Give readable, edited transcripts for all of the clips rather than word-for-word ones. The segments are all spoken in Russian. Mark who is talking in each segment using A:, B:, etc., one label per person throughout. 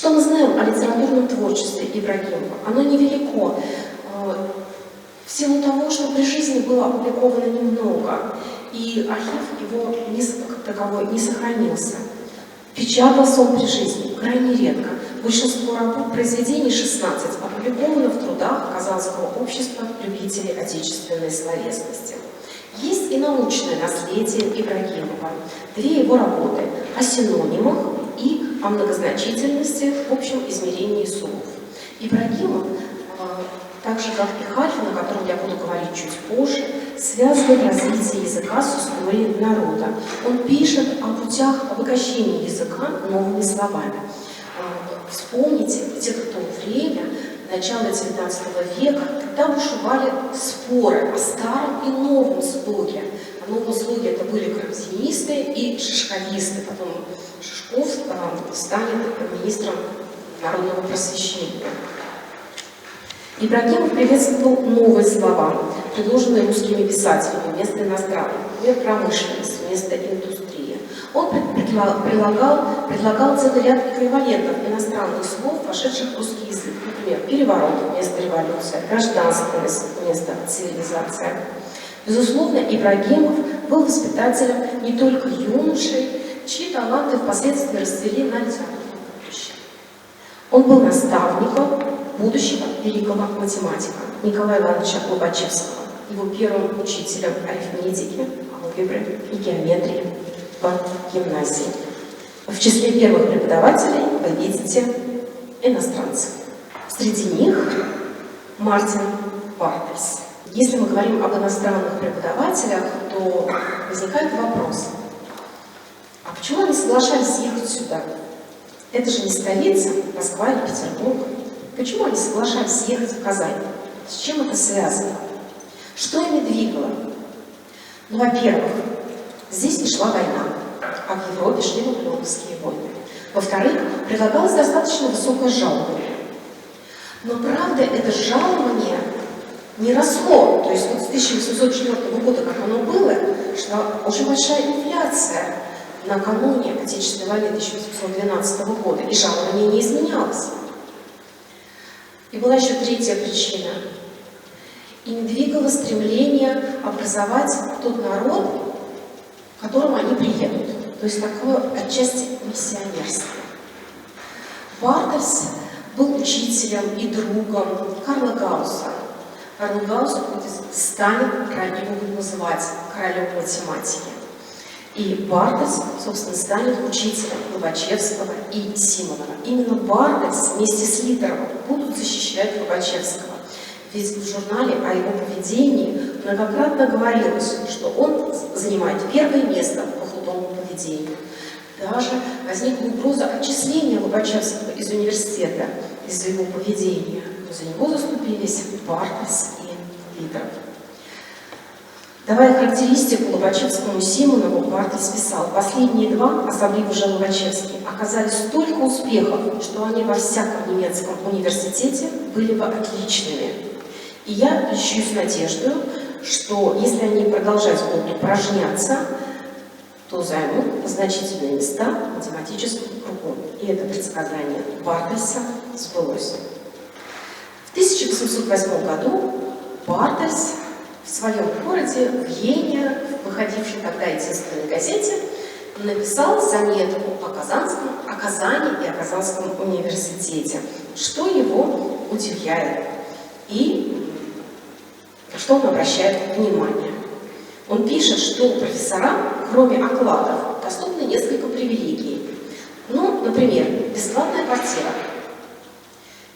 A: Что мы знаем о литературном творчестве Ибрагимова? Оно невелико, в силу того, что при жизни было опубликовано немного, и архив его как таковой не сохранился. Печатался он при жизни крайне редко. Большинство произведений, 16, опубликовано в трудах Казанского общества любителей отечественной словесности. Есть и научное наследие Ибрагимова. Две его работы о синонимах и о многозначительности в общем измерении слов. Ибрагимов, так же как и Халфин, о котором я буду говорить чуть позже, связывает развитие языка с историей народа. Он пишет о путях обогащения языка новыми словами. Вспомните, где-то в то время, начало XIX века, когда бушевали споры о старом и новом слоге. О новом слоге это были карантинисты и шишковисты. Потом Шишков станет министром народного просвещения. Ибрагимов приветствовал новые слова, предложенные русскими писателями вместо иностранных, например, промышленность вместо индустрии. Он предлагал целый ряд эквивалентов иностранных слов, вошедших в русский язык. Например, переворот вместо революция, гражданственность вместо цивилизация. Безусловно, Ибрагимов был воспитателем не только юношей, чьи таланты впоследствии расцвели на литературном поприще. Он был наставником будущего великого математика Николая Ивановича Лобачевского, его первым учителем арифметики, алгебры и геометрии в гимназии. В числе первых преподавателей вы видите иностранцев. Среди них Мартин Бартельс. Если мы говорим об иностранных преподавателях, то возникает вопрос, а почему они соглашались ехать сюда? Это же не столица, Москва или Петербург. Почему они соглашались ехать в Казань? С чем это связано? Что ими двигало? Ну, во-первых, здесь не шла война, а в Европе шли наполеоновские войны. Во-вторых, предлагалось достаточно высокое жалование. Но правда, это жалование не росло. То есть вот с 1804 года, как оно было, шла очень большая инфляция накануне Отечественной войны 1812 года, и жалование не изменялось. И была еще третья причина. Им двигало стремление образовать тот народ, к которому они приедут. То есть такое отчасти миссионерство. Бартельс был учителем и другом Карла Гаусса. Карл Гаусс станет, его будут называть королем математики. И Бартельс, собственно, станет учителем Лобачевского и Симонова. Именно Бартельс вместе с Литеровым будут защищать Лобачевского. Ведь в журнале о его поведении многократно говорилось, что он занимает первое место по худому поведению. Даже возникла угроза отчисления Лобачевского из университета из-за его поведения. Но за него заступились Бартельс и Литеров. Давая характеристику Лобачевскому и Симонову, Бартельс писал: последние два, особенно же Лобачевский, оказали столько успехов, что они во всяком немецком университете были бы отличными. И я льщусь надеждой, что если они продолжать будут упражняться, то займут значительные места в математическом кругу. И это предсказание Бартельса сбылось. В 1808 году Бартельс в своем городе, в Йене, выходившей тогда единственной газете, написал заметку о Казани и о Казанском университете, что его удивляет и что он обращает внимание. Он пишет, что профессорам, кроме окладов, доступны несколько привилегий. Ну, например, бесплатная квартира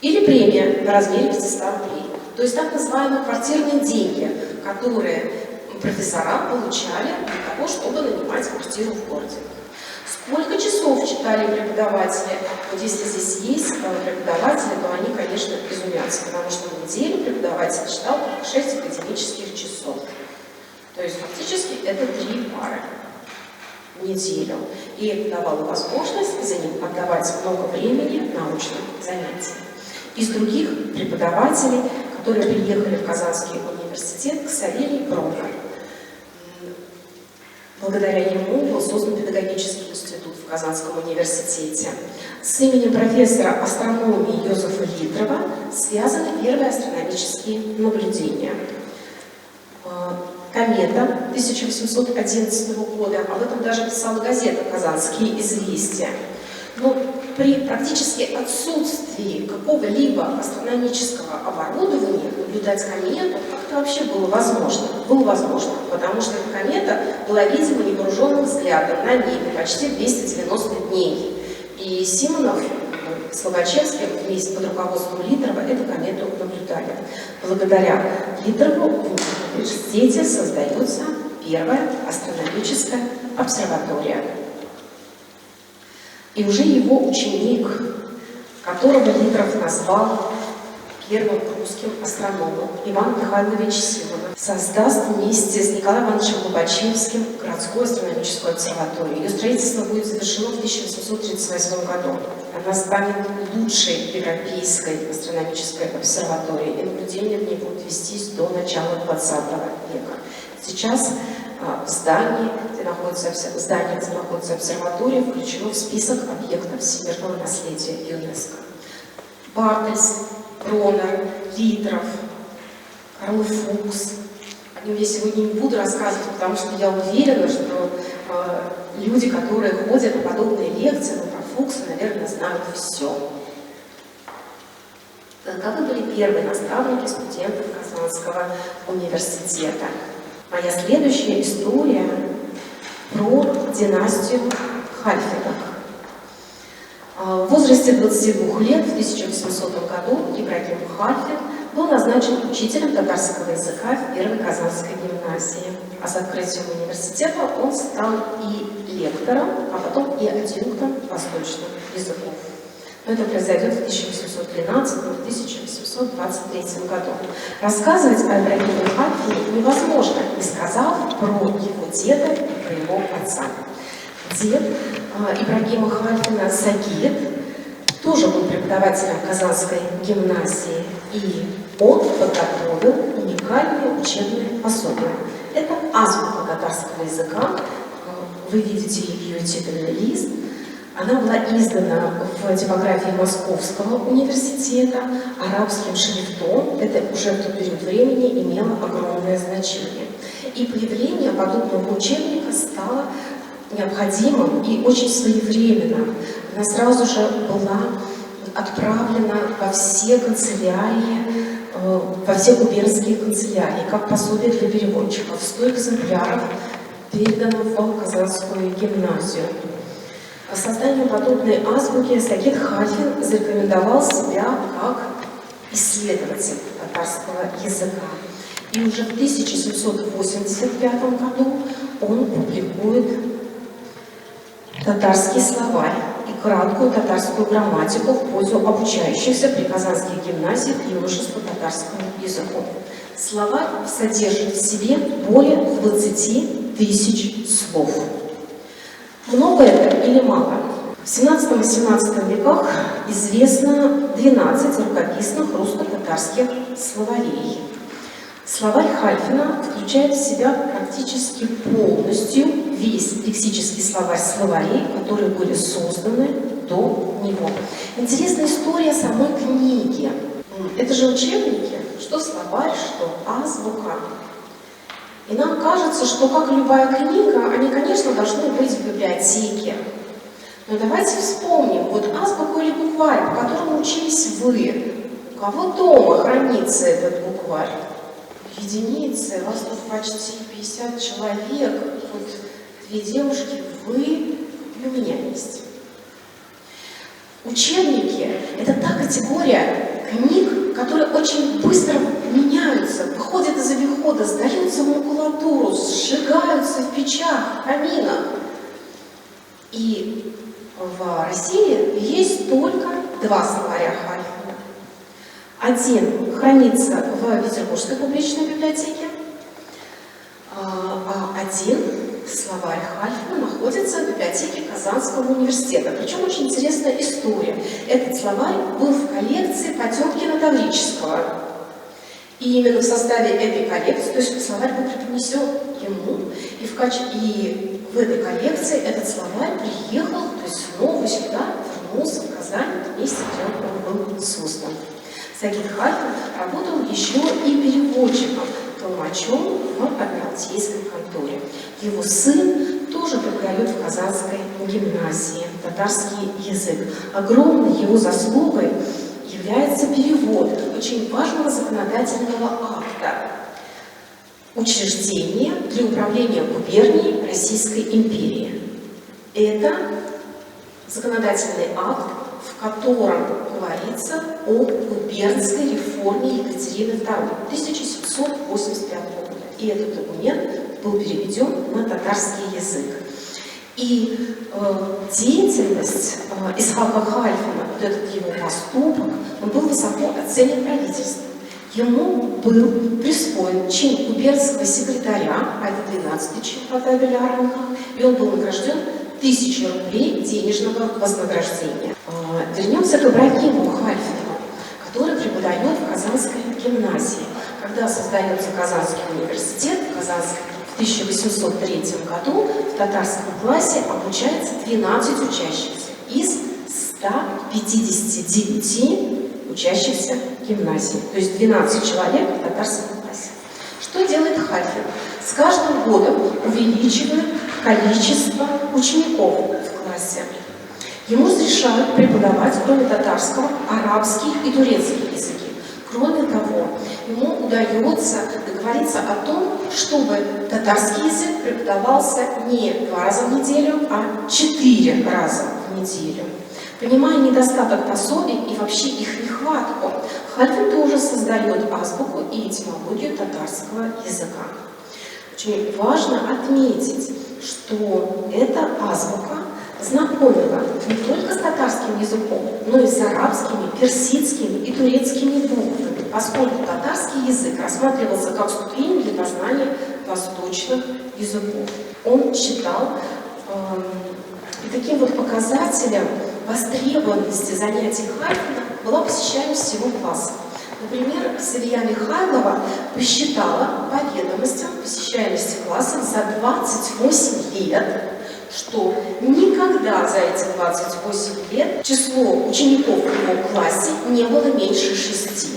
A: или премия на размере 500 рублей. То есть так называемые квартирные деньги, которые профессора получали для того, чтобы нанимать квартиру в городе. Сколько часов читали преподаватели? Вот если здесь есть преподаватели, то они, конечно, изумятся, потому что в неделю преподаватель читал 6 академических часов. То есть фактически это 3 пары в неделю. И это давало возможность за ним отдавать много времени научным занятиям. Из других преподавателей, которые приехали в Казанский университет, к Савелий Бронер. Благодаря ему был создан педагогический институт в Казанском университете. С именем профессора астрономии Йозефа Литрова связаны первые астрономические наблюдения. Комета 1811 года, об этом даже писала газета «Казанские известия». Но при практически отсутствии какого-либо астрономического оборудования наблюдать комету как-то вообще было возможно. Было возможно, потому что эта комета была видима невооруженным взглядом на небе почти 290 дней. И Симонов с Лобачевским вместе под руководством Литрова эту комету наблюдали. Благодаря Литрову в университете создается первая астрономическая обсерватория. И уже его ученик, которого Литров назвал первым русским астрономом, Иван Михайлович Симонов, создаст вместе с Николаем Ивановичем Лобачевским городскую астрономическую обсерваторию. Ее строительство будет завершено в 1838 году. Она станет лучшей европейской астрономической обсерваторией, и наблюдения в ней будут вестись до начала 20 века. Сейчас в здании, где находится обсерватория, включено в список объектов всемирного наследия ЮНЕСКО. Бартельс, Бронер, Литров, Карл Фукс. О нем я сегодня не буду рассказывать, потому что я уверена, что люди, которые ходят на подобные лекции, про Фукса, наверное, знают все. Таковы были первые наставники студентов Казанского университета. Моя следующая история про династию Хальфиных. В возрасте 22 лет, в 1800 году, Ибрагим Хальфин был назначен учителем татарского языка в Первой Казанской гимназии. А с открытием университета он стал и лектором, а потом и адъюнктом восточных языков. Но это произойдет в 1813-1823 году. Рассказывать о Ибрагиме Хальфине невозможно, не сказав про его деда и про его отца. Дед Ибрагима Хальфина Сагид тоже был преподавателем Казанской гимназии, и он подготовил уникальные учебные пособия. Это азбука татарского языка. Вы видите ее титульный лист. Она была издана в типографии Московского университета арабским шрифтом. Это уже в тот период времени имело огромное значение. И появление подобного учебника стало необходимым и очень своевременным. Она сразу же была отправлена во все канцелярии, во все губернские канцелярии, как пособие для переводчиков. 100 экземпляров передано в Казанскую гимназию. Созданием подобной азбуки Сагид Хальфин зарекомендовал себя как исследователь татарского языка. И уже в 1785 году он публикует татарский словарь и краткую татарскую грамматику в пользу обучающихся при казанских гимназиях юношества татарскому языку. Словарь содержит в себе более 20 тысяч слов. Много это или мало? В 17 и 17 веках известно 12 рукописных русско-татарских словарей. Словарь Хальфина включает в себя практически полностью весь лексический словарь словарей, которые были созданы до него. Интересная история самой книги. Это же учебники, что словарь, что азбука. И нам кажется, что, как любая книга, они, конечно, должны быть в библиотеке. Но давайте вспомним, вот азбуку или букварь, по которому учились вы. У кого дома хранится этот букварь? Единицы, вас тут почти 50 человек, вот 2 девушки, вы и у меня есть. Учебники – это та категория книг, которые очень быстро меняются, выходят из обихода, сдаются в макулатуру, сжигаются в печах, каминах. И в России есть только 2 словаря Хальфина. Один хранится в Петербургской публичной библиотеке, а один словарь Хальфина находится в библиотеке Казанского университета. Причем очень интересная история. Этот словарь был в коллекции Потемкина-Таврического. И именно в составе этой коллекции, то есть словарь был преподнесен ему, и в этой коллекции этот словарь приехал, то есть снова сюда вернулся в Казань в месте, где он был создан. Сагит Хальфин работал еще и переводчиком, толмачом в Адмиралтейской конторе. Его сын тоже преподает в Казанской гимназии татарский язык. Огромной его заслугой является перевод очень важного законодательного акта учреждения для управления губернией Российской империи. Это законодательный акт, в котором говорится о губернской реформе Екатерины II 1785 года. И этот документ был переведен на татарский язык. И деятельность Исхака Хальфина, вот этот его поступок, он был высоко оценен правительством. Ему был присвоен чин губернского секретаря, а это 12-й чин по табеле о рангах, и он был награжден 1000 рублей денежного вознаграждения. Вернемся к Ибрагиму Хальфину, который преподает в Казанской гимназии. Когда создается Казанский университет, в 1803 году в татарском классе обучается 12 учащихся из 159 учащихся гимназии. То есть 12 человек в татарском классе. Что делает Хальфин? С каждым годом увеличивает количество учеников в классе. Ему разрешают преподавать, кроме татарского, арабский и турецкий языки. Кроме того, ему удается договориться о том, чтобы татарский язык преподавался не 2 раза в неделю, а 4 раза в неделю. Понимая недостаток пособий и вообще их нехватку, Хальфин тоже создает азбуку и этимологию татарского языка. Очень важно отметить, что эта азбука знакомила не только с татарским языком, но и с арабскими, персидскими и турецкими буквами, поскольку татарский язык рассматривался как ступень для познания восточных языков. Он считал, и таким вот показателем востребованности занятий Хальфина была посещаемость всего класса. Например, Савия Михайлова посчитала по ведомостям посещаемости классов за 28 лет, что никогда за эти 28 лет число учеников в его классе не было меньше 6.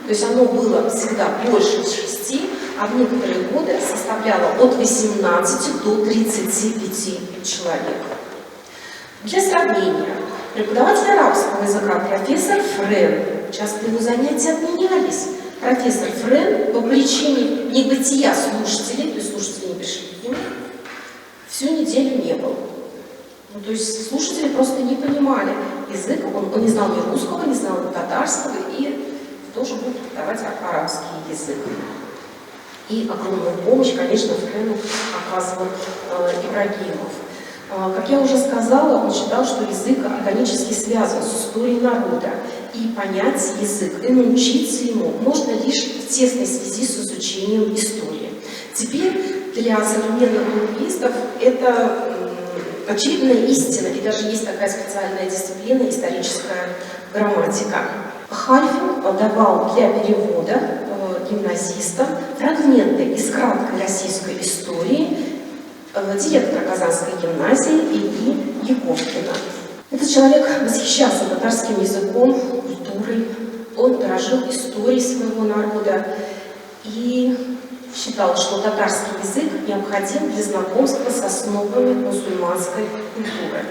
A: То есть оно было всегда больше 6, а в некоторые годы составляло от 18 до 35 человек. Для сравнения, преподаватель арабского языка профессор Френ, часто его занятия отменялись. Профессор Френ по причине небытия слушателей, то есть слушатели не пришли к нему, всю неделю не был. Ну, то есть слушатели просто не понимали язык, он не знал ни русского, не знал ни татарского, и тоже будет преподавать арабский язык. И огромную помощь, конечно, Френу оказывал Ибрагимов. Как я уже сказала, он считал, что язык органически связан с историей народа, и понять язык, и научиться ему можно лишь в тесной связи с изучением истории. Теперь для современных лингвистов это очевидная истина, и даже есть такая специальная дисциплина — историческая грамматика. Хальфин давал для перевода гимназистам фрагменты из краткой российской истории директора Казанской гимназии Ильи Яковкина. Этот человек восхищался татарским языком, культурой, он дорожил историей своего народа и считал, что татарский язык необходим для знакомства с основами мусульманской культуры.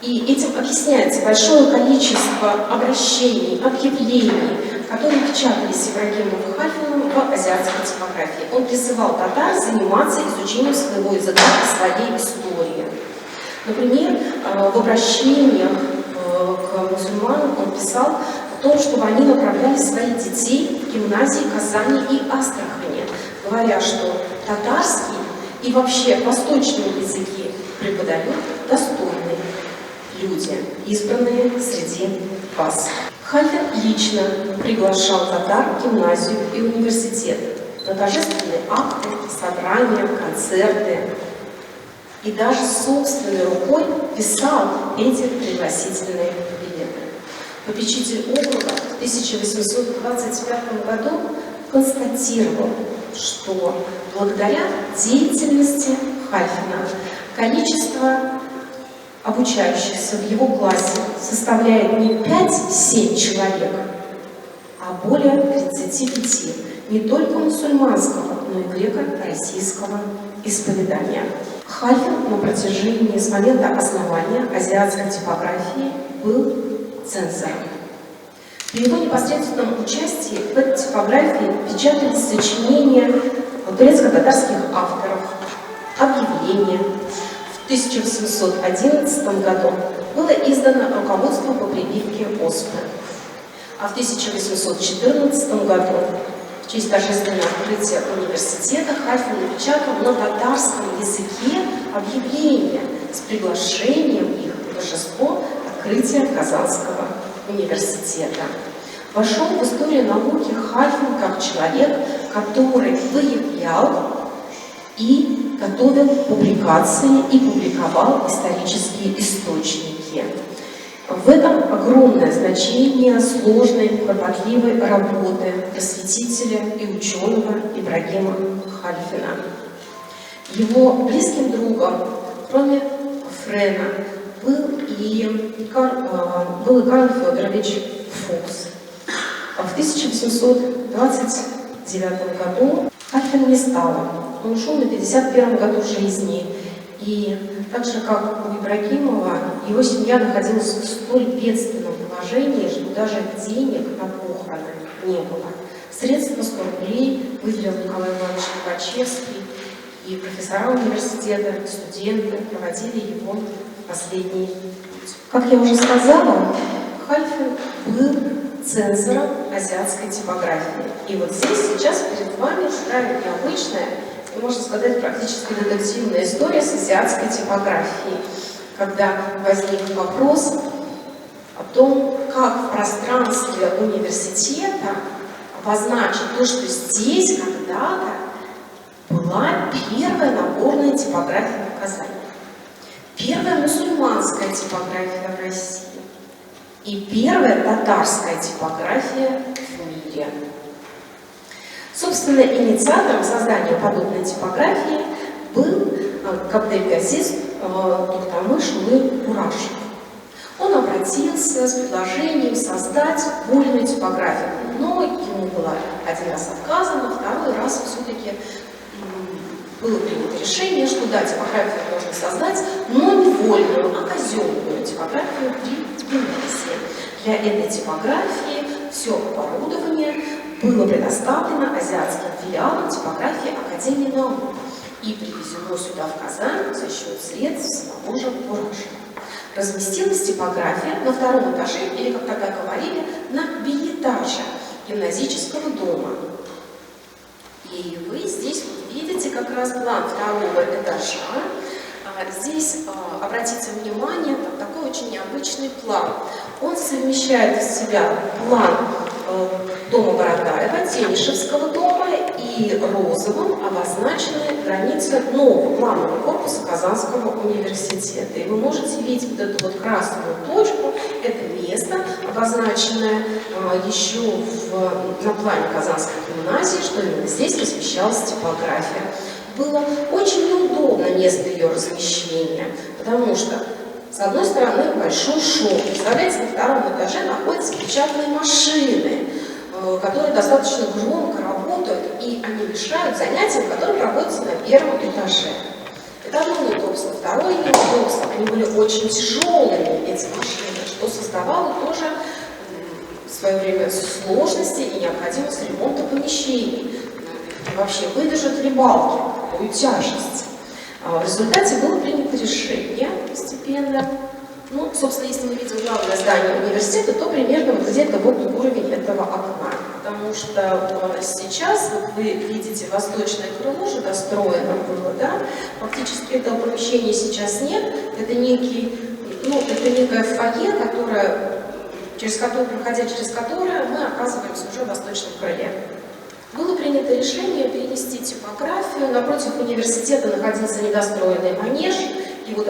A: И этим объясняется большое количество обращений, объявлений, которые печатались Ибрагимом Хальфиным в азиатской типографии. Он призывал татар заниматься изучением своего языка и своей истории. Например, в обращениях к мусульманам он писал о том, чтобы они направляли своих детей в гимназии Казани и Астрахани, говоря, что татарский и вообще восточные языки преподают достойные люди, избранные среди вас. Хальфин лично приглашал татар в гимназию и университет на торжественные акты, собрания, концерты. И даже собственной рукой писал эти пригласительные билеты. Попечитель округа в 1825 году констатировал, что благодаря деятельности Хальфина количество обучающихся в его классе составляет не 5-7 человек, а более 35, не только мусульманского, но и греко-российского исповедания. Хальфин на протяжении с момента основания азиатской типографии был цензором. При его непосредственном участии в этой типографии печатались сочинения турецко-татарских авторов, объявления. В 1811 году было издано руководство по прививке оспы, а в 1814 году в честь торжественного открытия университета Хальфин напечатал на татарском языке объявление с приглашением их в торжество открытия Казанского университета. Вошел в историю науки Хальфин как человек, который выявлял и готовил публикации и публиковал исторические источники. В этом огромное значение сложной, кропотливой работы просветителя и ученого Ибрагима Хальфина. Его близким другом, кроме Френа, был и Карл Федорович Фукс. В 1829 году Хальфина не стало. Он ушел на 51 году жизни. И так же, как у Ибрагимова, его семья находилась в столь бедственном положении, что даже денег на похороны не было. Средства 100 рублей выделил Николай Иванович Лобачевский, и профессора университета, студенты проводили его в последний путь. Как я уже сказала, Хальфин был цензором азиатской типографии. И вот здесь сейчас перед вами такая необычная, и, можно сказать, практически детективная история с азиатской типографией, когда возник вопрос о том, как в пространстве университета обозначить то, что здесь когда-то была первая наборная типография в Казани, первая мусульманская типография в России и первая татарская типография в мире. Собственно, инициатором создания подобной типографии был кабдельгазист Туктамыш Урашев. Он обратился с предложением создать вольную типографию, но ему было один раз отказано, второй раз все-таки было принято решение, что да, типографию можно создать, но не вольную, а казенную типографию при гимназии. Для этой типографии все оборудование было предоставлено азиатским филиалам типографии Академии наук и привезено сюда, в Казань, за счет средств самого же Урашева. Разместилась типография на втором этаже, или, как тогда говорили, на биэтаже гимназического дома. И вы здесь вот видите как раз план второго этажа. Здесь, обратите внимание, такой очень необычный план. Он совмещает в себя план дома Бородаева, Тенишевского дома, и розовым обозначены границы нового планового корпуса Казанского университета. И вы можете видеть вот эту вот красную точку, это место, обозначенное еще на плане Казанской гимназии, что именно здесь размещалась типография. Было очень неудобно место ее размещения, потому что, с одной стороны, большой шум. Представляете, на втором этаже находятся печатные машины, которые достаточно громко работают, и они мешают занятиям, которые проводятся на первом этаже. Это одно неудобство. Второе неудобство, они были очень тяжелыми, эти машины, что создавало тоже в свое время сложности и необходимость ремонта помещений. И вообще выдержат ли балки такую тяжесть. В результате было принято решение постепенно. Ну, собственно, если мы видим главное здание университета, то примерно вот где-то вот уровень этого окна. Потому что сейчас, вот вы видите, восточное крыло уже достроено было, да? Фактически этого помещения сейчас нет. Это некое фойе, проходя через которое мы оказываемся уже в восточном крыле. Было принято решение перенести типографию. Напротив университета находился недостроенный манеж. Его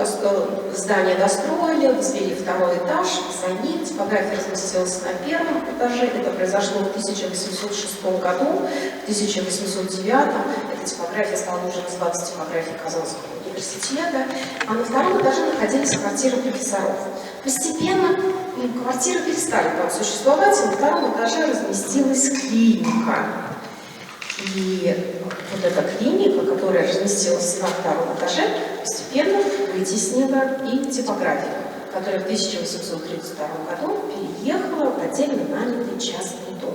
A: здание достроили. построили, возвели второй этаж, за ним типография разместилась на первом этаже. Это произошло в 1806 году, в 1809 эта типография стала уже называться типографией Казанского университета, а на втором этаже находились квартиры профессоров. Постепенно квартиры перестали там существовать, и на втором этаже разместилась клиника. И вот эта клиника, которая разместилась на втором этаже, постепенно вытеснила и типографию, которая в 1832 году переехала в отдельно нанятый частный дом.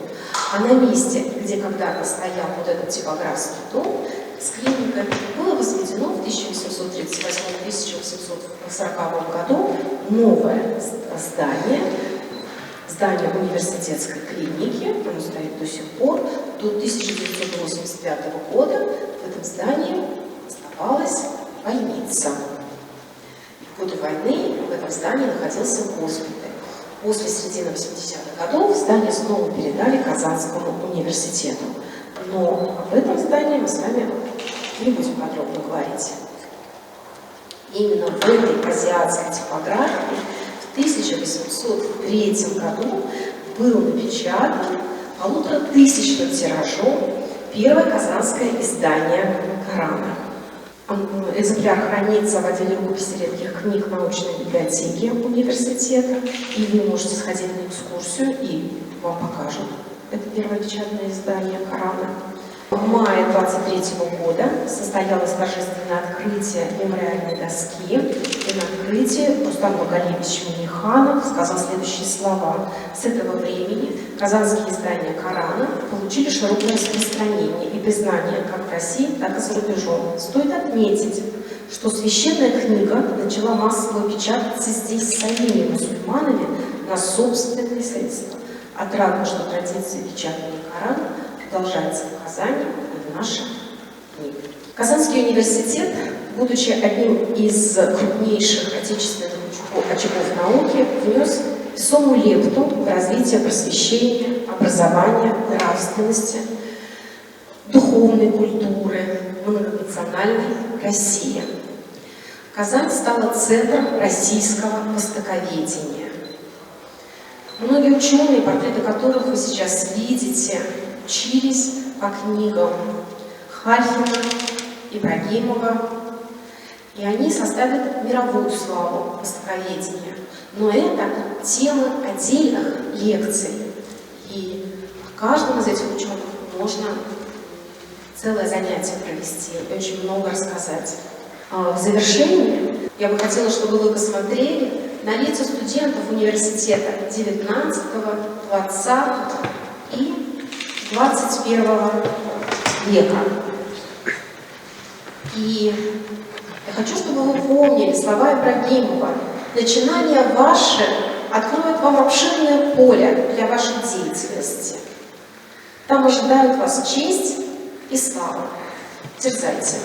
A: А на месте, где когда-то стоял вот этот типографский дом с клиникой, было возведено в 1838-1840 году новое здание университетской клиники. Оно стоит до сих пор. До 1985 года в этом здании оставалась больница. В годы войны в этом здании находился госпиталь. После середины 80-х годов здание снова передали Казанскому университету. Но об этом здании мы с вами не будем подробно говорить. Именно в этой азиатской типографии в 1803 году был напечатан 1500-тысячным тиражом первое казанское издание Корана. Экземпляр хранится в отделе рукописи редких книг научной библиотеки университета, и вы можете сходить на экскурсию, и вам покажут это первое печатное издание Корана. В мае 23 года состоялось торжественное открытие мемориальной доски, и на открытии Рустам Багалевич Минниханов сказал следующие слова: «С этого времени казанские издания Корана получили широкое распространение и признание как в России, так и за рубежом. Стоит отметить, что священная книга начала массово печататься здесь самими мусульманами на собственные средства. Отрадно, что традиция печатания Корана продолжается в Казани и в наши дни». Казанский университет, будучи одним из крупнейших отечественных очагов науки, внес весомую лепту в развитие просвещения, образования, нравственности, духовной культуры, многонациональной России. Казань стала центром российского востоковедения. Многие ученые, портреты которых вы сейчас видите, учились по книгам Хальхина, Ибрагимова, и они составят мировую славу востоковедения. Но это темы отдельных лекций, и о каждом из этих ученых можно целое занятие провести и очень много рассказать. В завершении я бы хотела, чтобы вы посмотрели на лица студентов университета 19, 20 и 21 века. И я хочу, чтобы вы помнили слова Ибрагимова: «Начинания ваши откроют вам обширное поле для вашей деятельности. Там ожидают вас честь и слава. Дерзайте».